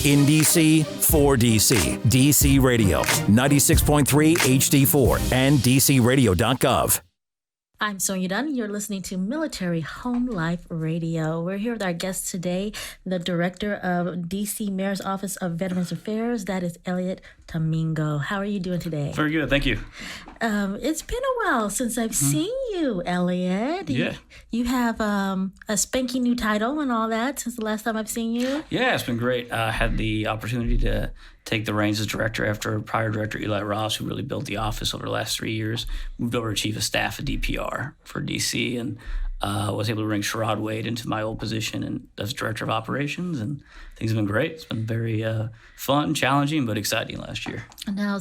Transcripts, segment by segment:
In DC, for DC. DC Radio, 96.3 HD4 and DCRadio.gov. I'm Sonya Dunn. You're listening to Military Home Life Radio. We're here with our guest today, the Director of DC Mayor's Office of Veterans Affairs. That is Elliot Tommingo. How are you doing today? Very good, thank you. It's been a while since I've seen you, Elliot. Yeah. You have a spanky new title and all that since the last time I've seen you. Yeah, it's been great. I had the opportunity to take the reins as director after prior director Eli Ross, who really built the office over the last 3 years, moved over to chief of staff at DPR for DC, and was able to bring Sherrod Wade into my old position and as director of operations, and things have been great. It's been very fun, challenging, but exciting last year. Now,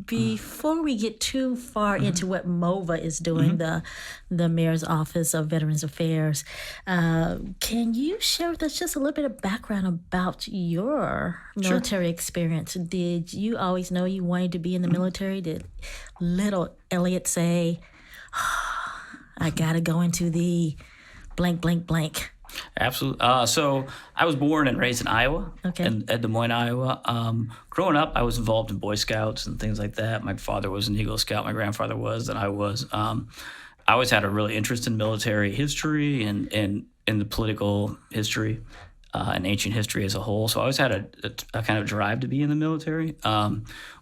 before we get too far into what MOVA is doing, the Mayor's Office of Veterans Affairs, can you share with us just a little bit of background about your military experience? Did you always know you wanted to be in the military? Did little Elliot say, I gotta go into the blank, blank, blank? Absolutely. So I was born and raised in Iowa, in Des Moines, Iowa. Growing up, I was involved in Boy Scouts and things like that. My father was an Eagle Scout. My grandfather was, and I was. I always had a really interest in military history and in the political history and ancient history as a whole. So I always had a kind of drive to be in the military.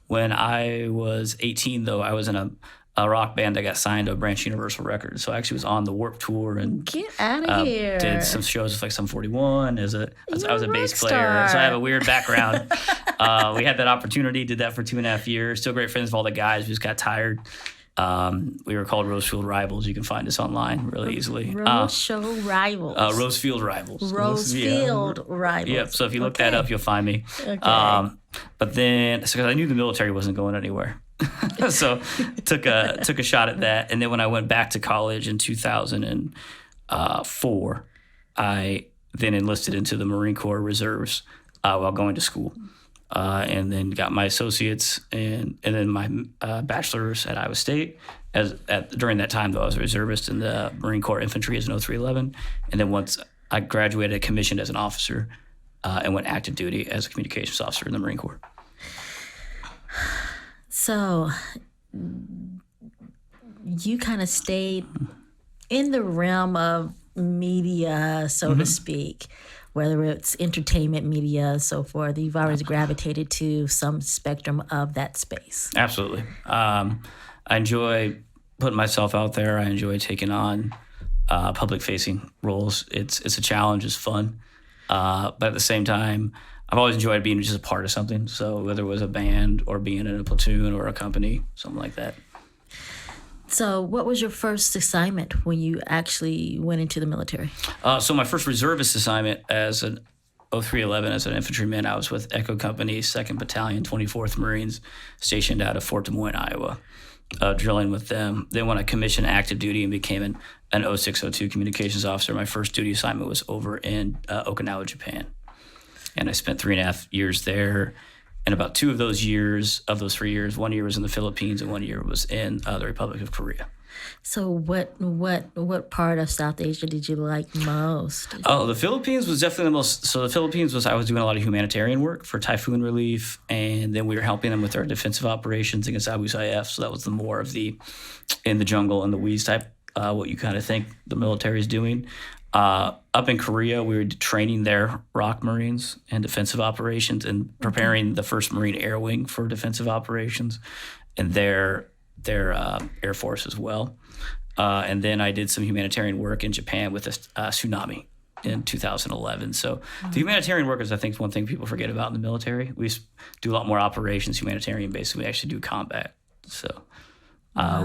When I was 18, though, I was in a rock band that got signed to Branch Universal Records. So I actually was on the Warped Tour and get out of here. Did some shows with like Sum 41 I was a bass player. So I have a weird background. We had that opportunity, did that for 2.5 years. Still great friends with all the guys. We just got tired. We were called Rosefield Rivals. You can find us online really easily. Rosefield Rivals. Rosefield Rivals. Rosefield Rivals. Yep. So if you look that up, you'll find me. Okay. But then, because I knew the military wasn't going anywhere. So took a shot at that. And then when I went back to college in 2004, I then enlisted into the Marine Corps Reserves while going to school. And then got my associates and then my bachelor's at Iowa State. During that time, though, I was a reservist in the Marine Corps Infantry as an 0311. And then once I graduated, I commissioned as an officer and went active duty as a communications officer in the Marine Corps. So you kind of stayed in the realm of media, so to speak, whether it's entertainment media, so forth. You've always gravitated to some spectrum of that space. Absolutely. I enjoy putting myself out there. I enjoy taking on public-facing roles. It's a challenge. It's fun. But at the same time, I've always enjoyed being just a part of something. So whether it was a band or being in a platoon or a company, something like that. So what was your first assignment when you actually went into the military? So my first reservist assignment as an 0311 as an infantryman, I was with Echo Company, 2nd Battalion, 24th Marines, stationed out of Fort Des Moines, Iowa, drilling with them. Then when I commissioned active duty and became an 0602 communications officer, my first duty assignment was over in Okinawa, Japan. And I spent 3.5 years there. And about 2 of those years, of those 3 years, 1 year was in the Philippines and 1 year was in the Republic of Korea. So what part of South Asia did you like most? Oh, the Philippines was definitely the most. So the Philippines I was doing a lot of humanitarian work for typhoon relief, and then we were helping them with their defensive operations against Abu Sayyaf. So that was the more of the in the jungle and the weeds type, what you kind of think the military is doing. Up in Korea, we were training their ROC Marines in defensive operations and preparing the 1st Marine Air Wing for defensive operations and their Air Force as well. And then I did some humanitarian work in Japan with a tsunami in 2011. So the humanitarian work is, I think, one thing people forget about in the military. We do a lot more operations, humanitarian based, we actually do combat. So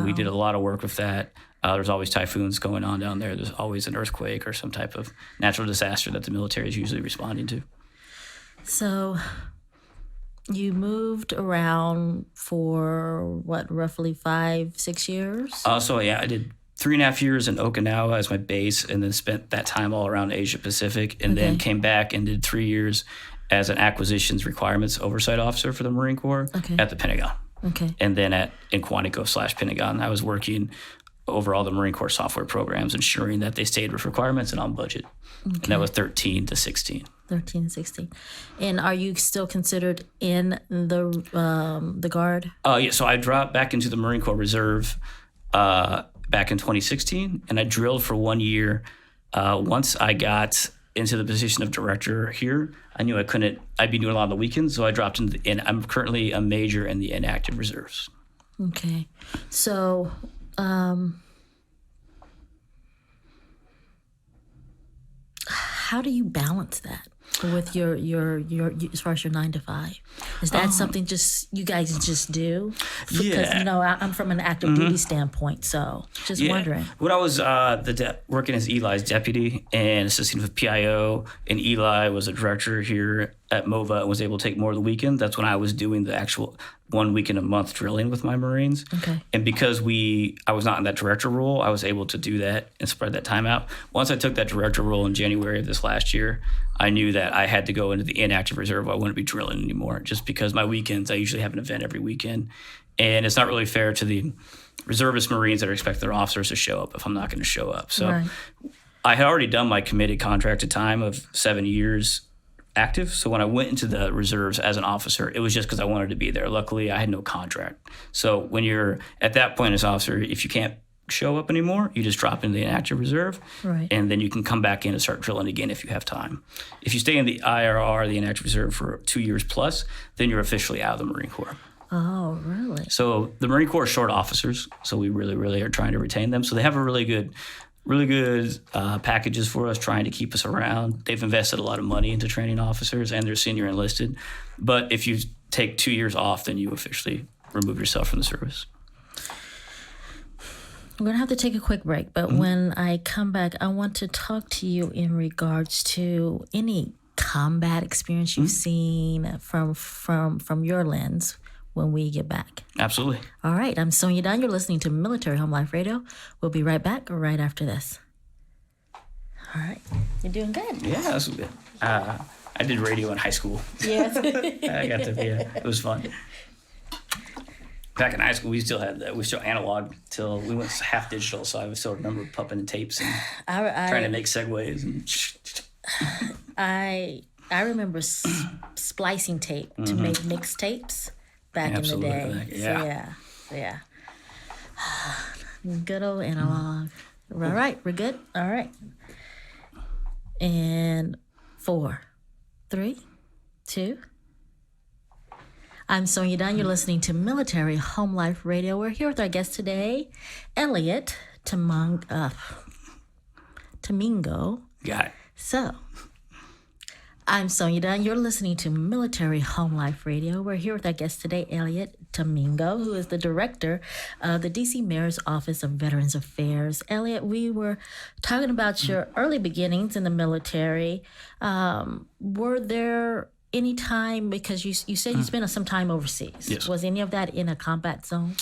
we did a lot of work with that. There's always typhoons going on down there. There's always an earthquake or some type of natural disaster that the military is usually responding to. So you moved around for, roughly 5-6 years? So, I did 3.5 years in Okinawa as my base and then spent that time all around Asia Pacific and then came back and did 3 years as an acquisitions requirements oversight officer for the Marine Corps at the Pentagon. Okay. And then in Quantico /Pentagon, I was working over all the Marine Corps software programs, ensuring that they stayed with requirements and on budget. Okay. And that was 13 to 16. 13 and 16. And are you still considered in the Guard? Yeah, so I dropped back into the Marine Corps Reserve back in 2016, and I drilled for 1 year. Once I got into the position of director here, I knew I'd be doing a lot of the weekends, so I dropped into I'm currently a major in the inactive reserves. Okay. So, how do you balance that with your as far as your 9 to 5? Is that something just you guys just do? Because I'm from an active duty standpoint, so just wondering. When I was working as Eli's deputy and assisting with PIO, and Eli was a director here at MOVA and was able to take more of the weekend, that's when I was doing the actual 1 weekend a month drilling with my Marines. Okay. And because I was not in that director role, I was able to do that and spread that time out. Once I took that director role in January of this last year, I knew that I had to go into the inactive reserve. I wouldn't be drilling anymore, just because my weekends, I usually have an event every weekend. And it's not really fair to the reservist Marines that are expecting their officers to show up if I'm not going to show up. So right. I had already done my committed contracted time of 7 years active. So when I went into the reserves as an officer, it was just because I wanted to be there. Luckily, I had no contract. So when you're at that point as officer, if you can't show up anymore, you just drop into the inactive reserve, right. And then you can come back in and start drilling again if you have time. If you stay in the IRR, the inactive reserve, for 2 years plus, then you're officially out of the Marine Corps. Oh, really? So the Marine Corps is short officers, so we really, really are trying to retain them. So they have a really good packages for us, trying to keep us around. They've invested a lot of money into training officers and their senior enlisted. But if you take 2 years off, then you officially remove yourself from the service. We're going to have to take a quick break, but when I come back, I want to talk to you in regards to any combat experience you've seen from your lens when we get back. Absolutely. All right. I'm Sonya Dunn. You're listening to Military Home Life Radio. We'll be right back right after this. All right. You're doing good. Yeah, that's good. I did radio in high school. Yes. I got to, it was fun. Back in high school, we still had that. We still analog till we went half digital, so I still remember pumping the tapes and trying to make segues. And I remember splicing tape to make mixtapes back in the day. Yeah. So yeah. Good old analog. All right, we're good. All right. And 4, 3, 2. I'm Sonya Dunn. You're listening to Military Home Life Radio. We're here with our guest today, Elliot Tommingo. Got it. So, I'm Sonya Dunn. You're listening to Military Home Life Radio. We're here with our guest today, Elliot Tommingo, who is the director of the D.C. Mayor's Office of Veterans Affairs. Elliot, we were talking about your early beginnings in the military. Were there any time, because you said you spent some time overseas. Yes. Was any of that in a combat zone?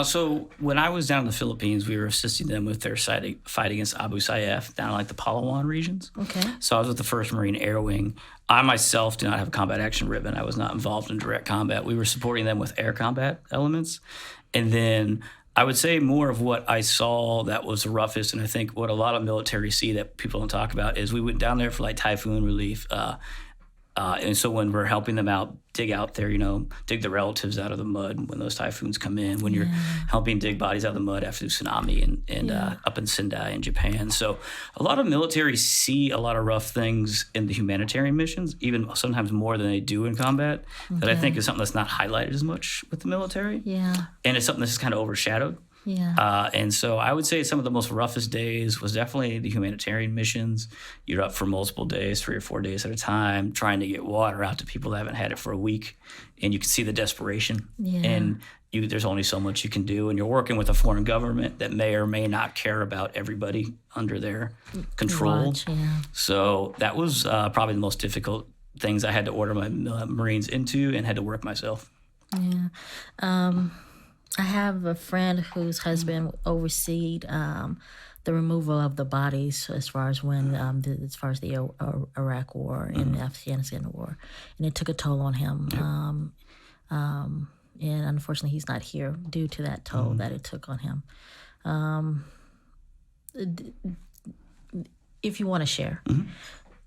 So when I was down in the Philippines, we were assisting them with their fight against Abu Sayyaf down in like the Palawan regions. Okay. So I was with the 1st Marine Air Wing. I myself did not have a combat action ribbon. I was not involved in direct combat. We were supporting them with air combat elements. And then I would say more of what I saw that was the roughest, and I think what a lot of military see that people don't talk about, is we went down there for like typhoon relief. And so when we're helping them out, dig out there, dig the relatives out of the mud when those typhoons come in, when you're helping dig bodies out of the mud after the tsunami and up in Sendai in Japan. So a lot of military see a lot of rough things in the humanitarian missions, even sometimes more than they do in combat, that I think is something that's not highlighted as much with the military. Yeah. And it's something that's kind of overshadowed. Yeah. And so I would say some of the most roughest days was definitely the humanitarian missions. You're up for multiple days, 3 or 4 days at a time, trying to get water out to people that haven't had it for a week. And you can see the desperation. Yeah. And there's only so much you can do. And you're working with a foreign government that may or may not care about everybody under their control. So that was probably the most difficult things I had to order my Marines into and had to work myself. Yeah. I have a friend whose husband overseed the removal of the bodies as far as the Iraq War and the Afghanistan War, and it took a toll on him. And unfortunately, he's not here due to that toll that it took on him. If you want to share.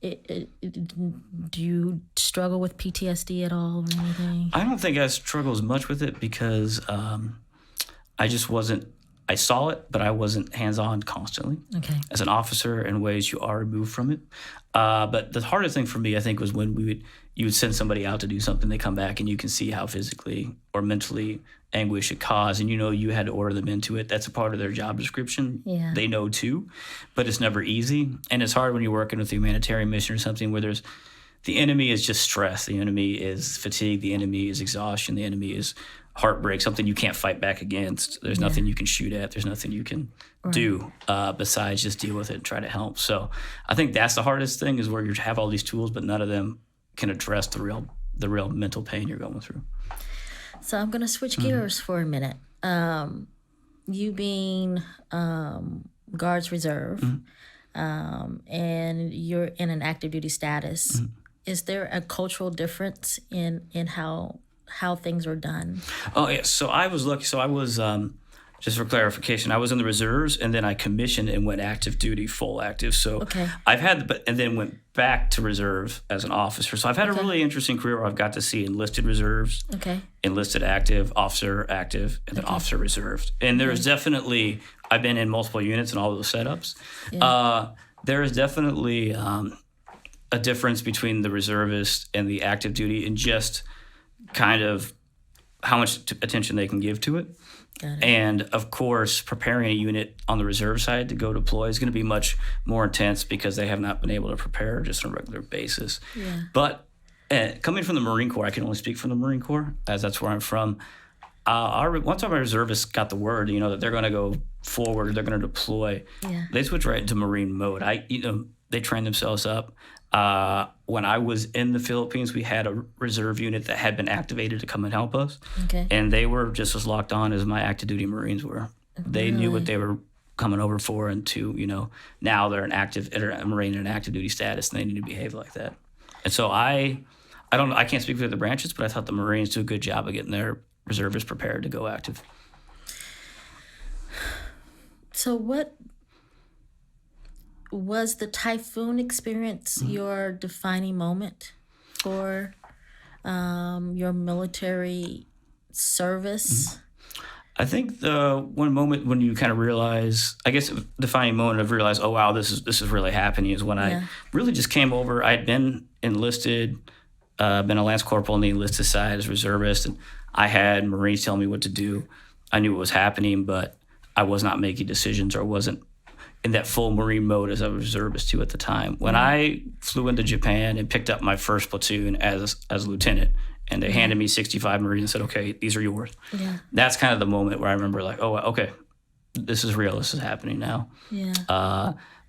Do you struggle with PTSD at all or anything? I don't think I struggle as much with it because I just wasn't. I saw it, but I wasn't hands-on constantly. Okay. As an officer, in ways you are removed from it. But the hardest thing for me, I think, was when you would send somebody out to do something, they come back and you can see how physically or mentally anguish it caused, and you had to order them into it. That's a part of their job description. Yeah. They know too, but it's never easy, and it's hard when you're working with a humanitarian mission or something where the enemy is just stress, the enemy is fatigue, the enemy is exhaustion, the enemy is heartbreak, something you can't fight back against. There's nothing you can shoot at. There's nothing you can do besides just deal with it and try to help. So I think that's the hardest thing, is where you have all these tools, but none of them can address the real mental pain you're going through. So I'm going to switch gears for a minute. You being Guards Reserve, and you're in an active duty status, is there a cultural difference in how things are done? Oh, yeah. So I was lucky. So I was, just for clarification, I was in the reserves, and then I commissioned and went active duty, full active. So I've had, and then went back to reserve as an officer. So I've had a really interesting career where I've got to see enlisted reserves, enlisted active, officer active, and then officer reserved. And there's definitely, I've been in multiple units and all those setups. Yeah. There is definitely a difference between the reservist and the active duty in just kind of how much attention they can give to it. And of course, preparing a unit on the reserve side to go deploy is going to be much more intense because they have not been able to prepare just on a regular basis. Yeah. But coming from the Marine Corps, I can only speak from the Marine Corps, as that's where I'm from. Once our reservists got the word, that they're going to go forward, they're going to deploy, they switch right into Marine mode. They train themselves up. When I was in the Philippines, we had a reserve unit that had been activated to come and help us. And they were just as locked on as my active duty Marines were. They knew what they were coming over for, and now they're a Marine in an active duty status, and they need to behave like that. And so I can't speak for the branches, but I thought the Marines do a good job of getting their reservists prepared to go active. So what was the typhoon experience your defining moment for your military service? I think the one moment when you kind of realize, I guess the defining moment of realize, oh wow, this is really happening, is when I really just came over. I had been enlisted, been a Lance Corporal on the enlisted side as reservist, and I had Marines tell me what to do. I knew what was happening, but I was not making decisions, or wasn't in that full Marine mode as a reservist too at the time. When I flew into Japan and picked up my first platoon as a lieutenant, and they handed me 65 Marines and said, okay, these are yours. Yeah. That's kind of the moment where I remember like, oh, okay, this is real. This is happening now. Yeah.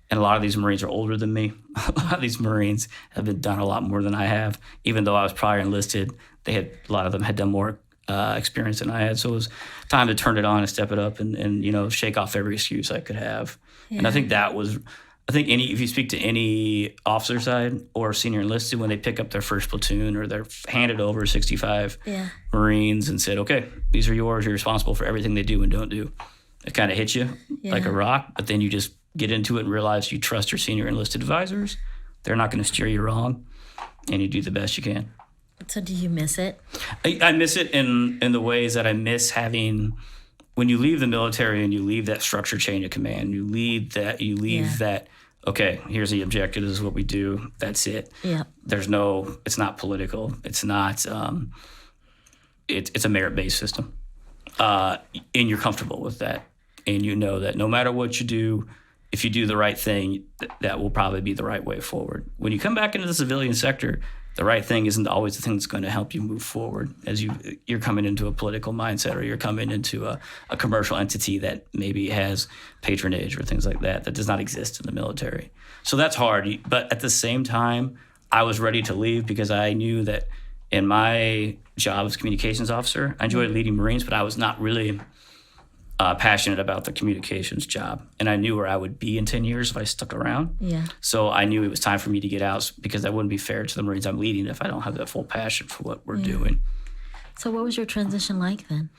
And a lot of these Marines are older than me. A lot of these Marines have done a lot more than I have. Even though I was prior enlisted, a lot of them had done more experience than I had. So it was time to turn it on and step it up and shake off every excuse I could have. Yeah. And I think if you speak to any officer side or senior enlisted, when they pick up their first platoon or they're handed over 65 Marines and said, okay, these are yours, you're responsible for everything they do and don't do, it kind of hits you like a rock. But then you just get into it and realize you trust your senior enlisted advisors. They're not going to steer you wrong, and you do the best you can. So do you miss it? I miss it in the ways that I miss having, when you leave the military and you leave that structured chain of command, you leave that, okay, here's the objective, this is what we do, that's it. Yeah. It's not political. It's not, it's a merit-based system. And you're comfortable with that. And you know that no matter what you do, if you do the right thing, that will probably be the right way forward. When you come back into the civilian sector, the right thing isn't always the thing that's going to help you move forward as you're coming into a political mindset, or you're coming into a commercial entity that maybe has patronage or things like that does not exist in the military. So that's hard. But at the same time, I was ready to leave because I knew that in my job as communications officer, I enjoyed leading Marines, but I was not really passionate about the communications job. And I knew where I would be in 10 years if I stuck around. Yeah. So I knew it was time for me to get out because that wouldn't be fair to the Marines I'm leading if I don't have that full passion for what we're doing. So what was your transition like then?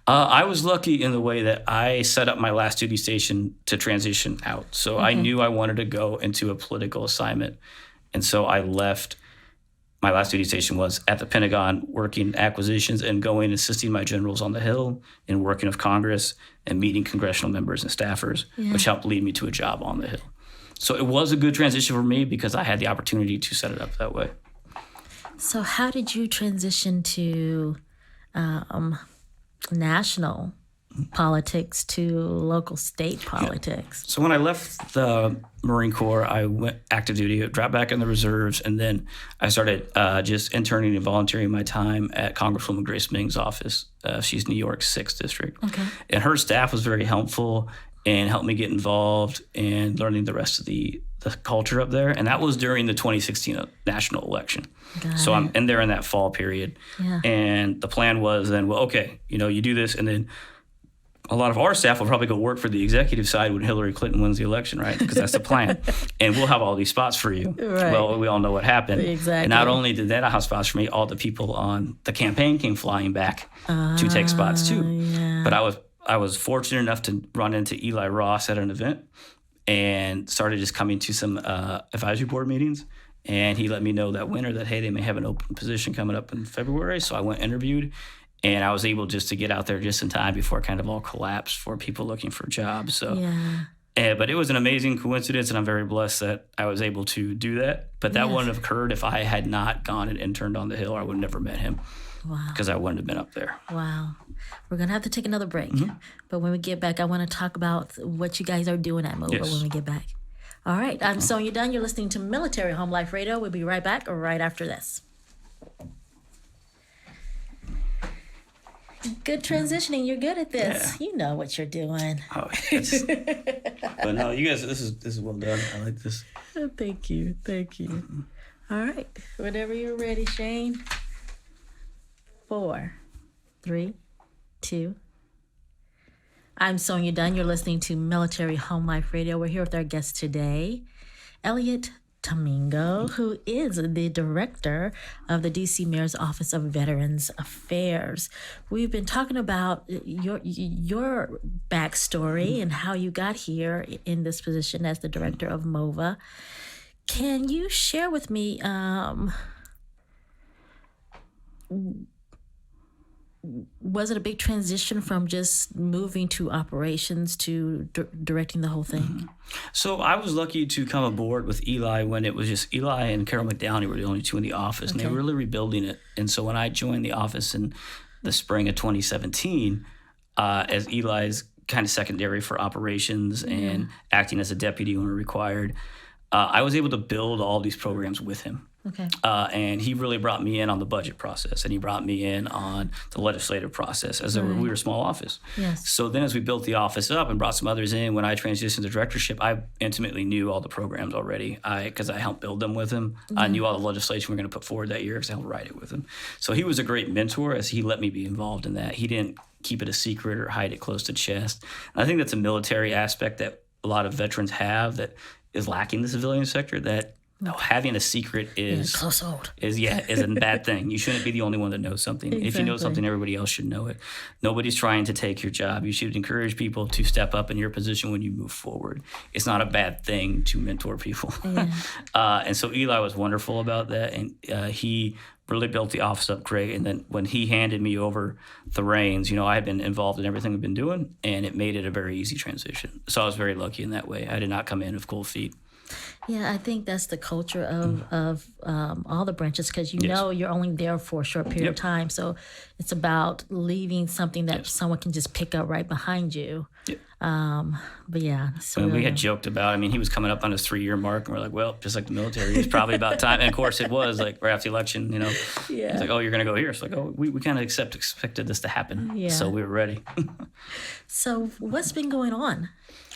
I was lucky in the way that I set up my last duty station to transition out. So I knew I wanted to go into a political assignment. And so I left. My last duty station was at the Pentagon, working acquisitions and going, assisting my generals on the Hill and working with Congress and meeting congressional members and staffers, which helped lead me to a job on the Hill. So it was a good transition for me because I had the opportunity to set it up that way. So how did you transition to national politics to local state politics? So when I left the Marine Corps, I went active duty, dropped back in the reserves, and then I started just interning and volunteering my time at Congresswoman Grace Ming's office. She's New York's 6th district. Okay. And her staff was very helpful and helped me get involved and learning the rest of the culture up there. And that was during the 2016 national election. So I'm in there in that fall period. Yeah. And the plan was then, well, okay, you do this, and then a lot of our staff will probably go work for the executive side when Hillary Clinton wins the election, right? Because that's the plan. And we'll have all these spots for you. Right. Well, we all know what happened. Exactly. And not only did they not have spots for me, all the people on the campaign came flying back to take spots too. Yeah. But I was fortunate enough to run into Eli Ross at an event and started just coming to some advisory board meetings. And he let me know that winter that, hey, they may have an open position coming up in February. So I went interviewed. And I was able just to get out there just in time before it kind of all collapsed for people looking for jobs. So, but it was an amazing coincidence, and I'm very blessed that I was able to do that. But that wouldn't have occurred if I had not gone and interned on the Hill. I would have never met him. Wow. Because I wouldn't have been up there. Wow. We're going to have to take another break. Mm-hmm. But when we get back, I want to talk about what you guys are doing at MOVA when we get back. All right. I'm Sonya Dunn. You're listening to Military Home Life Radio. We'll be right back right after this. Good transitioning. You're good at this. Yeah. You know what you're doing. Oh, but no, you guys, this is well done. I like this. Thank you. Mm-hmm. All right. Whenever you're ready, Shane. 4, 3, 2. I'm Sonya Dunn. You're listening to Military Home Life Radio. We're here with our guest today, Elliot Tommingo, who is the director of the D.C. Mayor's Office of Veterans Affairs. We've been talking about your backstory and how you got here in this position as the director of MOVA. Can you share with me was it a big transition from just moving to operations to directing the whole thing? Mm-hmm. So I was lucky to come aboard with Eli when it was just Eli and Carol McDowney were the only two in the office, and they were really rebuilding it. And so when I joined the office in the spring of 2017, as Eli's kind of secondary for operations and acting as a deputy when required, I was able to build all these programs with him. Okay. And he really brought me in on the budget process, and he brought me in on the legislative process as we were a small office. Yes. So then as we built the office up and brought some others in, when I transitioned to directorship, I intimately knew all the programs already because I helped build them with him. Mm-hmm. I knew all the legislation we were going to put forward that year because I helped write it with him. So he was a great mentor as he let me be involved in that. He didn't keep it a secret or hide it close to chest. And I think that's a military aspect that a lot of veterans have that is lacking in the civilian sector, that having a secret is a bad thing. You shouldn't be the only one that knows something. Exactly. If you know something, everybody else should know it. Nobody's trying to take your job. You should encourage people to step up in your position when you move forward. It's not a bad thing to mentor people. Yeah. And so Eli was wonderful about that, and he really built the office up great. And then when he handed me over the reins, I had been involved in everything I've been doing, and it made it a very easy transition. So I was very lucky in that way. I did not come in with cold feet. Yeah, I think that's the culture of all the branches, because you're only there for a short period of time. So it's about leaving something that someone can just pick up right behind you. Yep. But yeah. So we had joked about, he was coming up on his 3-year mark, and we're like, well, just like the military, it's probably about time. And of course it was like right after the election, It's like, oh, you're going to go here. It's like, oh, we kind of expected this to happen. Yeah. So we were ready. So what's been going on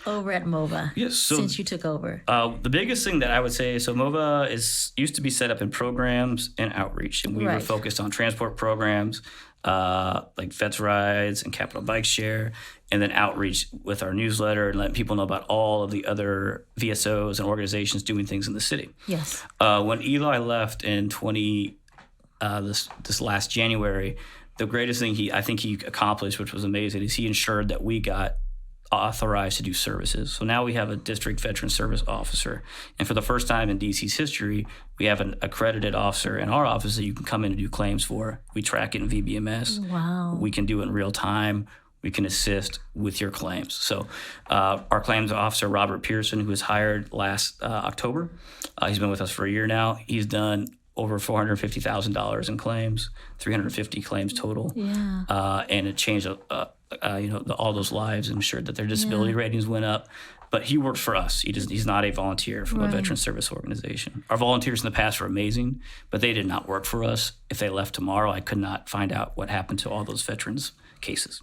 over at MOVA since you took over? The biggest thing that I would say, so MOVA used to be set up in programs and outreach, and we were focused on transport programs like Vets Rides and Capital Bike Share, and then outreach with our newsletter and letting people know about all of the other VSOs and organizations doing things in the city. Yes. When Eli left in this last January, the greatest thing I think he accomplished, which was amazing, is he ensured that we got authorized to do services. So now we have a district veteran service officer. And for the first time in DC's history, we have an accredited officer in our office that you can come in and do claims for. We track it in VBMS. Wow. We can do it in real time. We can assist with your claims. So our claims officer, Robert Pearson, who was hired last October, he's been with us for a year now. He's done over $450,000 in claims, 350 claims total. Yeah. And it changed all those lives and ensured that their disability ratings went up. But he works for us. He's not a volunteer from a veteran service organization. Our volunteers in the past were amazing, but they did not work for us. If they left tomorrow, I could not find out what happened to all those veterans' cases.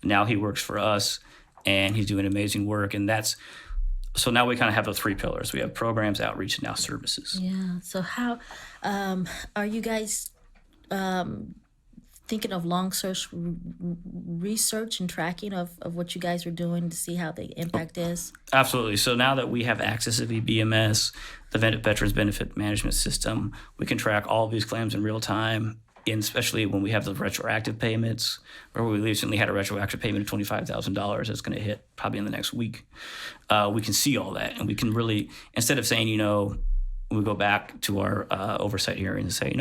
Now he works for us, and he's doing amazing work. And so now we kind of have the three pillars. We have programs, outreach, and now services. Yeah. So how are you guys thinking of long search research and tracking of what you guys are doing to see how the impact is? Absolutely. So now that we have access to VBMS, the Veterans Benefit Management System, we can track all of these claims in real time, and especially when we have the retroactive payments, where we recently had a retroactive payment of $25,000 that's going to hit probably in the next week. We can see all that, and we can really, instead of saying, we go back to our oversight hearing and say,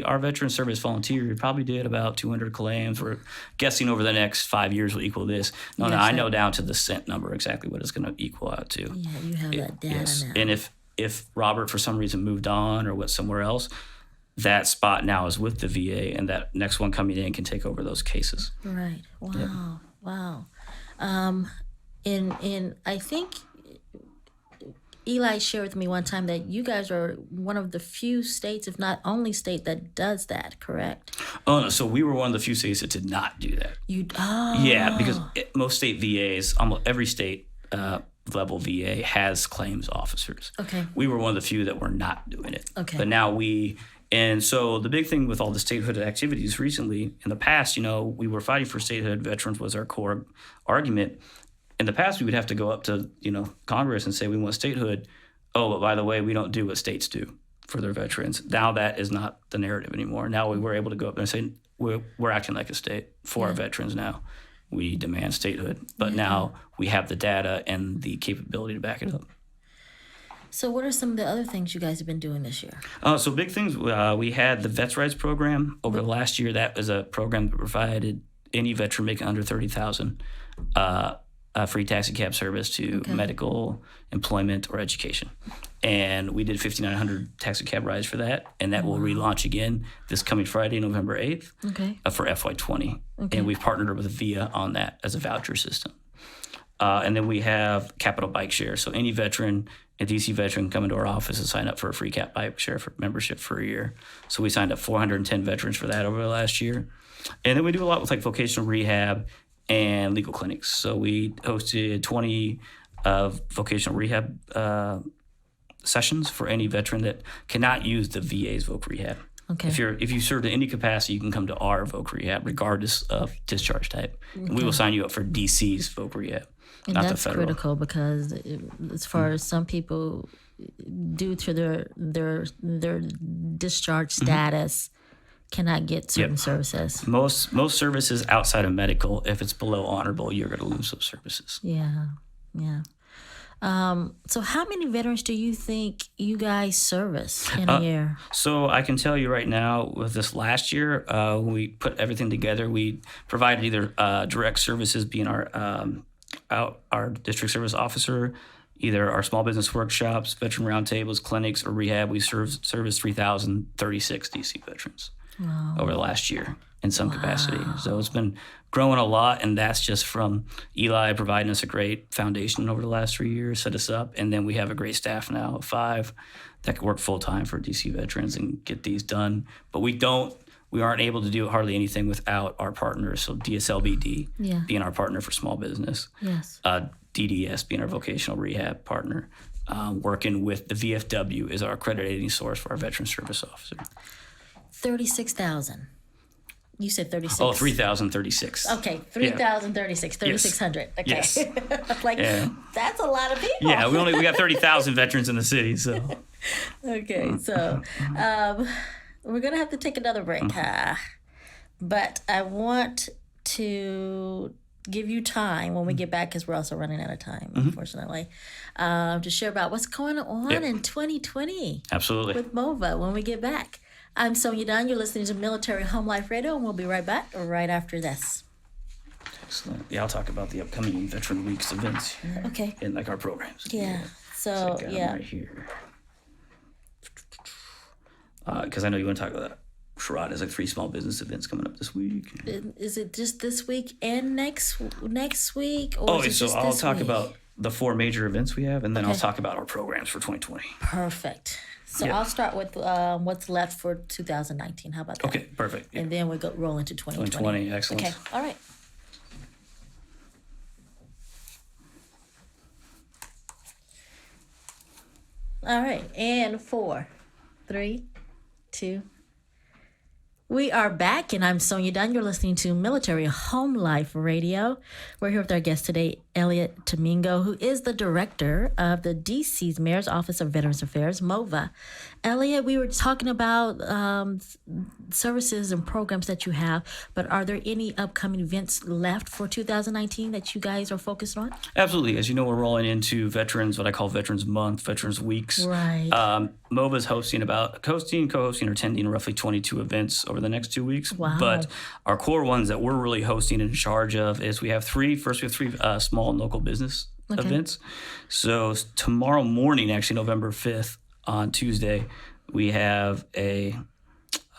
our veteran service volunteer probably did about 200 claims. We're guessing over the next 5 years will equal this. No, I know down to the cent number exactly what it's going to equal out to. Yeah, you have that data now. And if Robert for some reason moved on or went somewhere else, that spot now is with the VA, and that next one coming in can take over those cases. Right. Wow. Wow. And I think Eli shared with me one time that you guys are one of the few states, if not only state, that does that, correct? Oh, no. So we were one of the few states that did not do that. Yeah, because most state VAs, almost every state level VA has claims officers. Okay. We were one of the few that were not doing it. Okay. But now and so the big thing with all the statehood activities recently, in the past, we were fighting for statehood. Veterans was our core argument. In the past, we would have to go up to, Congress and say we want statehood. Oh, but by the way, we don't do what states do for their veterans. Now that is not the narrative anymore. Now we were able to go up and say we're acting like a state for our veterans now. We demand statehood. But now we have the data and the capability to back it up. So what are some of the other things you guys have been doing this year? So big things. We had the Vets Rights Program over the last year. That was a program that provided any veteran making under $30,000 free taxi cab service to medical, employment, or education. And we did 5,900 taxi cab rides for that. And that will relaunch again this coming Friday, November 8th for FY20. Okay. And we've partnered with VIA on that as a voucher system. And then we have Capital Bike Share. So any veteran, a DC veteran, come into our office and sign up for a free Cap Bike Share for membership for a year. So we signed up 410 veterans for that over the last year. And then we do a lot with vocational rehab and legal clinics. So we hosted 20 vocational rehab sessions for any veteran that cannot use the VA's Voc Rehab. Okay. If you served in any capacity, you can come to our Voc Rehab, regardless of discharge type. And we will sign you up for DC's Voc Rehab, and not the that's federal. critical because, as far as some people, due to their discharge status, cannot get certain services. Most services outside of medical, if it's below honorable, you're going to lose those services. Yeah. So how many veterans do you think you guys service in a year? So I can tell you right now, with this last year, when we put everything together, we provided either direct services, being our district service officer, either our small business workshops, veteran roundtables, clinics, or rehab. We serviced 3,036 DC veterans over the last year in some capacity. So it's been growing a lot, and that's just from Eli providing us a great foundation over the last 3 years, set us up, and then we have a great staff now of 5 that can work full-time for DC veterans and get these done. But we aren't able to do hardly anything without our partners. So DSLBD being our partner for small business. Yes. DDS being our vocational rehab partner. Working with the VFW is our accrediting source for our veteran service officer. 36,000. You said 36. Oh, 3,036. Okay, 3,036, 3,600. Okay. Yes. That's a lot of people. Yeah, we got 30,000 veterans in the city, so. Okay, so we're going to have to take another break. But I want to give you time when we get back, because we're also running out of time, unfortunately, to share about what's going on in 2020. Absolutely. With MOVA when we get back. I'm Sonya Dunn. You're listening to Military Home Life Radio, and we'll be right back right after this. Excellent. Yeah, I'll talk about the upcoming Veteran Weeks events here. Okay. In like our programs. Yeah. So I got them right here. Because I know you want to talk about that. Sherrod has like 3 small business events coming up this week. Is it just this week and next week? Or is it So just I'll this talk week? about the 4 major events we have, and then I'll Okay. talk about our programs for 2020. Perfect. So Yeah. I'll start with what's left for 2019. How about that? Okay, perfect. Yeah. And then we roll into 2020. 2020, excellent. Okay. All right. All right. And 4, 3, 2. We are back, and I'm Sonya Dunn. You're listening to Military Home Life Radio. We're here with our guest today, Elliot Tommingo, who is the director of the DC's Mayor's Office of Veterans Affairs, MOVA. Elliot, we were talking about services and programs that you have, but are there any upcoming events left for 2019 that you guys are focused on? Absolutely. As you know, we're rolling into Veterans, what I call Veterans Month, Veterans Weeks. Right. MOVA is co-hosting or attending roughly 22 events over the next 2 weeks. Wow. But our core ones that we're really hosting and in charge of is we have three small and local business events. So tomorrow morning, actually November 5th on Tuesday, we have a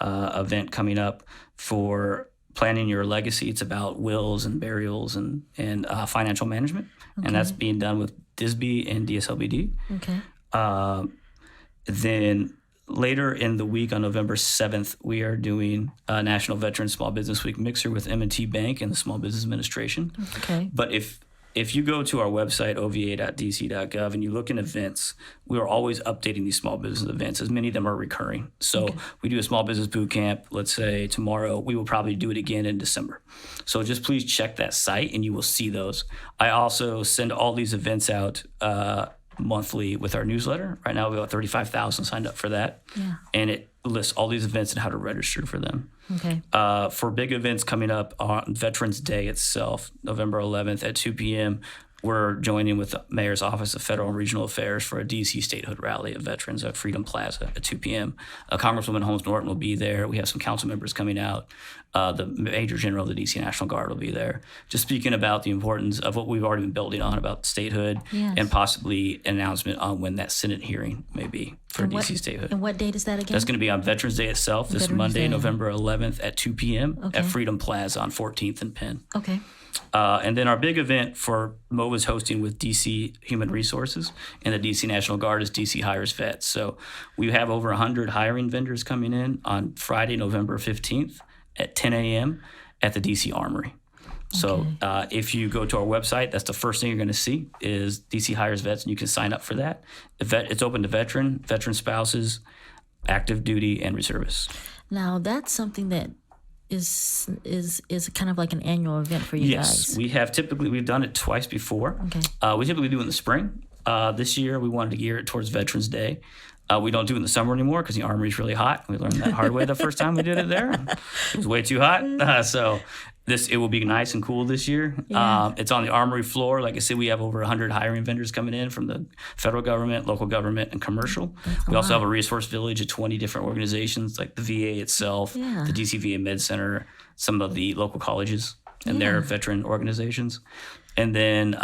event coming up for planning your legacy. It's about wills and burials and financial management. And that's being done with DSB and DSLBD. Okay. Then later in the week on November 7th, we are doing a National Veteran Small Business Week mixer with M&T Bank and the Small Business Administration. Okay. But if you go to our website, ova.dc.gov, and you look in events, we are always updating these small business events, as many of them are recurring. So we do a small business boot camp, let's say tomorrow. We will probably do it again in December. So just please check that site, and you will see those. I also send all these events out monthly with our newsletter. Right now, we have 35,000 signed up for that. Yeah. And it lists all these events and how to register for them. Okay. For big events coming up on Veterans Day itself, November 11th at 2 p.m., we're joining with the Mayor's Office of Federal and Regional Affairs for a D.C. statehood rally of veterans at Freedom Plaza at 2 p.m. Congresswoman Holmes Norton will be there. We have some council members coming out. The Major General of the D.C. National Guard will be there. Just speaking about the importance of what we've already been building on about statehood and possibly an announcement on when that Senate hearing may be for D.C. statehood. And what date is that again? That's going to be on Veterans Day itself, this Veterans Monday, Day. November 11th at 2 p.m. at Freedom Plaza on 14th and Penn. Okay. And then our big event for MOVA's hosting with DC Human Resources and the DC National Guard is DC Hires Vets. So we have over 100 hiring vendors coming in on Friday, November 15th at 10 a.m. at the DC Armory. So if you go to our website, that's the first thing you're going to see is DC Hires Vets, and you can sign up for that. It's open to veteran spouses, active duty, and reservists. Now, that's something that is kind of like an annual event for you guys. Yes, we've done it twice before. Okay. We typically do it in the spring. This year we wanted to gear it towards Veterans Day. We don't do it in the summer anymore because the Armory is really hot. We learned that hard way the first time we did it there. It was way too hot. So it will be nice and cool this year. Yeah. It's on the Armory floor. Like I said, we have over 100 hiring vendors coming in from the federal government, local government, and commercial. We also have a resource village of 20 different organizations like the VA itself, the DC VA Med Center, some of the local colleges and their veteran organizations. And then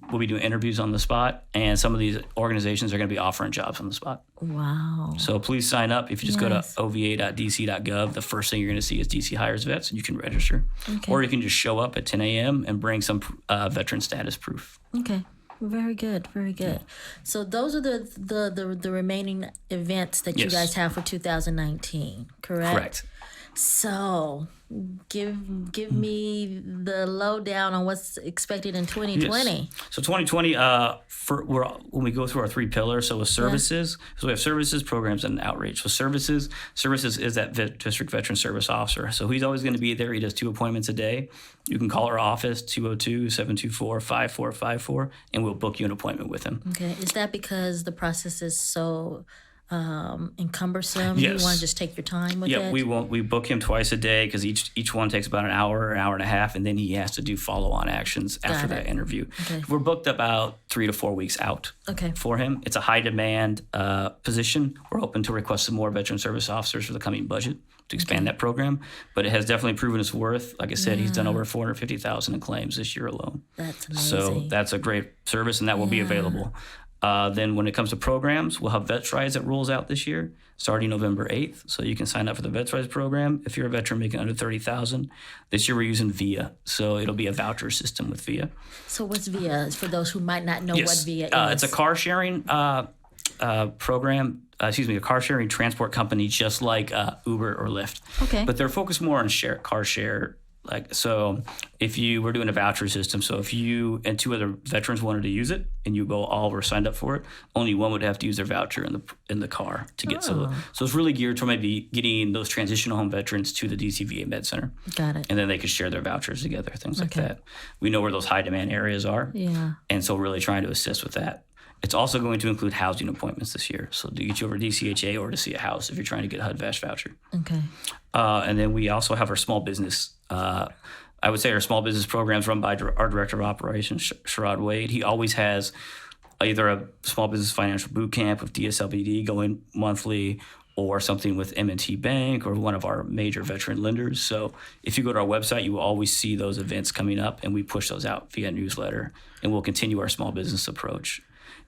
we'll be doing interviews on the spot, and some of these organizations are going to be offering jobs on the spot. Wow. So please sign up. If you just go to ova.dc.gov, the first thing you're going to see is DC Hires Vets, and you can register. Okay. Or you can just show up at 10 a.m. and bring some veteran status proof. Okay. Very good. Very good. So those are the remaining events that you guys have for 2019, correct? Correct. So give me the lowdown on what's expected in 2020. Yes. So 2020, when we go through our 3 pillars, so with services, so we have services, programs, and outreach. So services is that district veteran service officer. So he's always going to be there. He does 2 appointments a day. You can call our office, 202-724-5454, and we'll book you an appointment with him. Okay. Is that because the process is so cumbersome? Yes. You want to just take your time with it? Yeah, we book him twice a day because each one takes about an hour and a half, and then he has to do follow-on actions after that interview. Okay. We're booked about 3 to 4 weeks out for him. It's a high-demand position. We're hoping to request some more veteran service officers for the coming budget to expand that program, but it has definitely proven its worth. Like I said, he's done over 450,000 in claims this year alone. That's amazing. So that's a great service, and that will be available. Then when it comes to programs, we'll have Vets Rise that rolls out this year, starting November 8th. So you can sign up for the Vets Rise program if you're a veteran making under $30,000. This year we're using VIA, so it'll be a voucher system with VIA. So what's VIA? For those who might not know what VIA is. It's a car sharing program. A car sharing transport company, just like Uber or Lyft. Okay. But they're focused more on car share. So if you were doing a voucher system, so if you and 2 other veterans wanted to use it and you all were signed up for it, only one would have to use their voucher in the car to get so it's really geared to maybe getting those transitional home veterans to the DCVA Med Center. Got it. And then they could share their vouchers together, things like that. We know where those high demand areas are. Yeah. And so really trying to assist with that. It's also going to include housing appointments this year. So to get you over to DCHA or to see a house if you're trying to get a HUD-VASH voucher. Okay. And then we also have our small business. I would say our small business programs run by our Director of Operations, Sherrod Wade. He always has either a small business financial boot camp with DSLBD going monthly, or something with M&T Bank or one of our major veteran lenders. So if you go to our website, you will always see those events coming up, and we push those out via newsletter, and we'll continue our small business approach.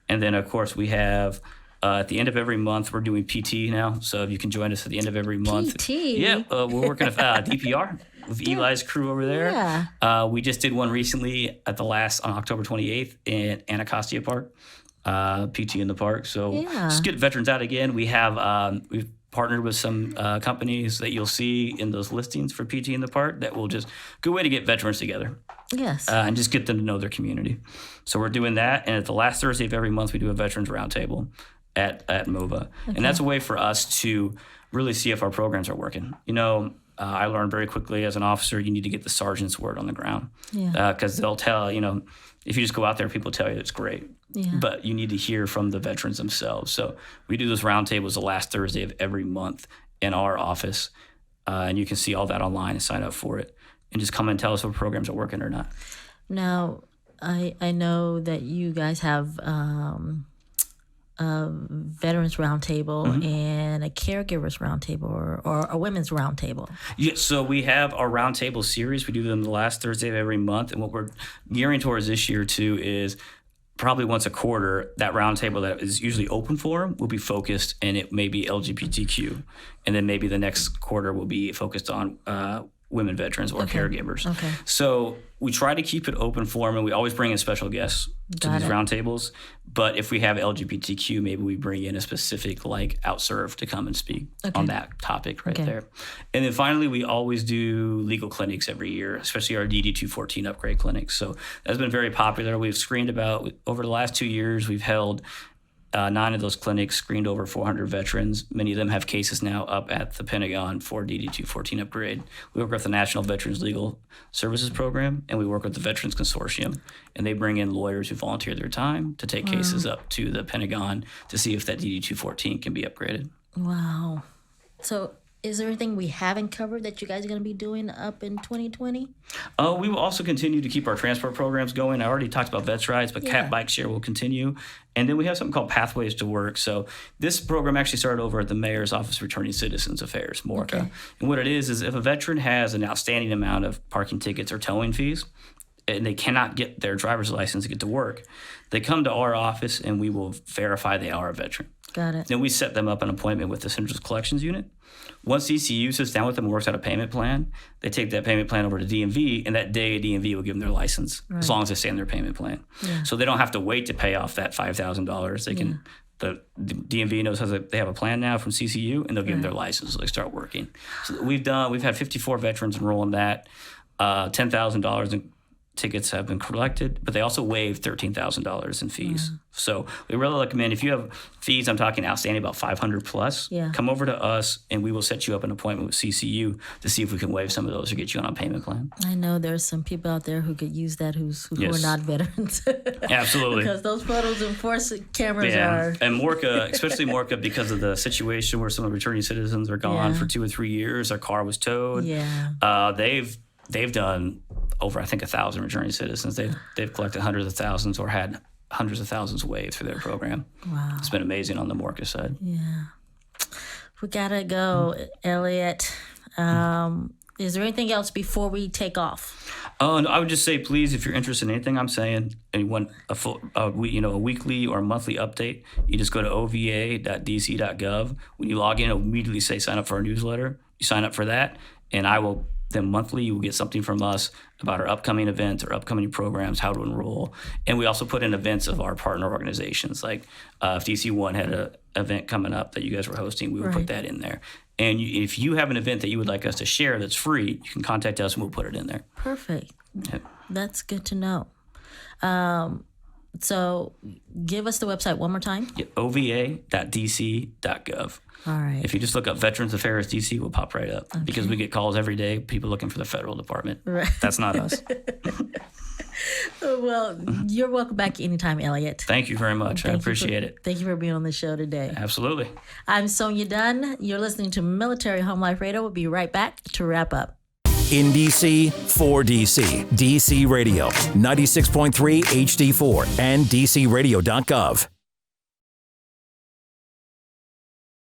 And then, of course, we have at the end of every month, we're doing PT now. So if you can join us at the end of every month. PT? Yeah, we're working with DPR with Eli's crew over there. Yeah. We just did one recently on October 28th in Anacostia Park, PT in the park. So just get veterans out again. We have we've partnered with some companies that you'll see in those listings for PT in the park that will just good way to get veterans together. Yes. And just get them to know their community. So we're doing that. And at the last Thursday of every month, we do a Veterans Roundtable at MOVA. Okay. And that's a way for us to really see if our programs are working. I learned very quickly as an officer, you need to get the sergeant's word on the ground. Because they'll tell, if you just go out there, people tell you it's great. Yeah. But you need to hear from the veterans themselves. So we do those roundtables the last Thursday of every month in our office. And you can see all that online and sign up for it. And just come and tell us if programs are working or not. Now, I know that you guys have a Veterans Roundtable and a Caregivers Roundtable or a Women's Roundtable. Yeah, so we have our Roundtable series. We do them the last Thursday of every month. And what we're gearing towards this year, too, is probably once a quarter, that roundtable that is usually open forum will be focused, and it may be LGBTQ. And then maybe the next quarter will be focused on women veterans or caregivers. Okay. So we try to keep it open forum, and we always bring in special guests to these roundtables. But if we have LGBTQ, maybe we bring in a specific OutServe to come and speak on that topic right there. And then finally, we always do legal clinics every year, especially our DD-214 upgrade clinics. So that's been very popular. We've screened over the last 2 years, we've held 9 of those clinics, screened over 400 veterans. Many of them have cases now up at the Pentagon for DD-214 upgrade. We work with the National Veterans Legal Services Program, and we work with the Veterans Consortium. And they bring in lawyers who volunteer their time to take cases up to the Pentagon to see if that DD-214 can be upgraded. Wow. So is there anything we haven't covered that you guys are going to be doing up in 2020? We will also continue to keep our transport programs going. I already talked about Vets Rides, but Cat Bike Share will continue. And then we have something called Pathways to Work. So this program actually started over at the Mayor's Office of Returning Citizens Affairs, MORCA. Okay. And what it is if a veteran has an outstanding amount of parking tickets or towing fees, and they cannot get their driver's license to get to work, they come to our office and we will verify they are a veteran. Got it. Then we set them up an appointment with the Central Collections Unit. Once ECU sits down with them and works out a payment plan, they take that payment plan over to DMV, and that day DMV will give them their license as long as they stay in their payment plan. Yeah. So they don't have to wait to pay off that $5,000. They can. The DMV knows they have a plan now from CCU, and they'll give them their license so they start working. So we've had 54 veterans enroll in that, $10,000 tickets have been collected, but they also waived $13,000 in fees. So we really recommend, if you have fees, I'm talking outstanding about 500 plus, come over to us and we will set you up an appointment with CCU to see if we can waive some of those or get you on a payment plan. I know there's some people out there who could use that who are not veterans. Absolutely. Because those photos and force cameras are... And Morca, especially Morca, because of the situation where some of the returning citizens are gone for 2 or 3 years, their car was towed. They've done over, I think, 1,000 returning citizens. They've collected hundreds of thousands or had hundreds of thousands waived through their program. Wow. It's been amazing on the Morca side. Yeah. We gotta go, Elliot. Is there anything else before we take off? And I would just say, please, if you're interested in anything I'm saying and you want a weekly or monthly update, you just go to ova.dc.gov. When you log in, it'll immediately say sign up for our newsletter. You sign up for that, and then monthly you will get something from us about our upcoming events or upcoming programs, how to enroll. And we also put in events of our partner organizations. Like if DC1 had an event coming up that you guys were hosting, we would put that in there. And if you have an event that you would like us to share that's free, you can contact us and we'll put it in there. Perfect. Yep. That's good to know. So give us the website one more time. ova.dc.gov. All right. If you just look up Veterans Affairs DC, we'll pop right up because we get calls every day, people looking for the federal department. Right. That's not us. Well, you're welcome back anytime, Elliot. Thank you very much. I appreciate it. Thank you for being on the show today. Absolutely. I'm Sonya Dunn. You're listening to Military Home Life Radio. We'll be right back to wrap up. In DC, for DC, DC Radio, 96.3 HD4, and DCRadio.gov.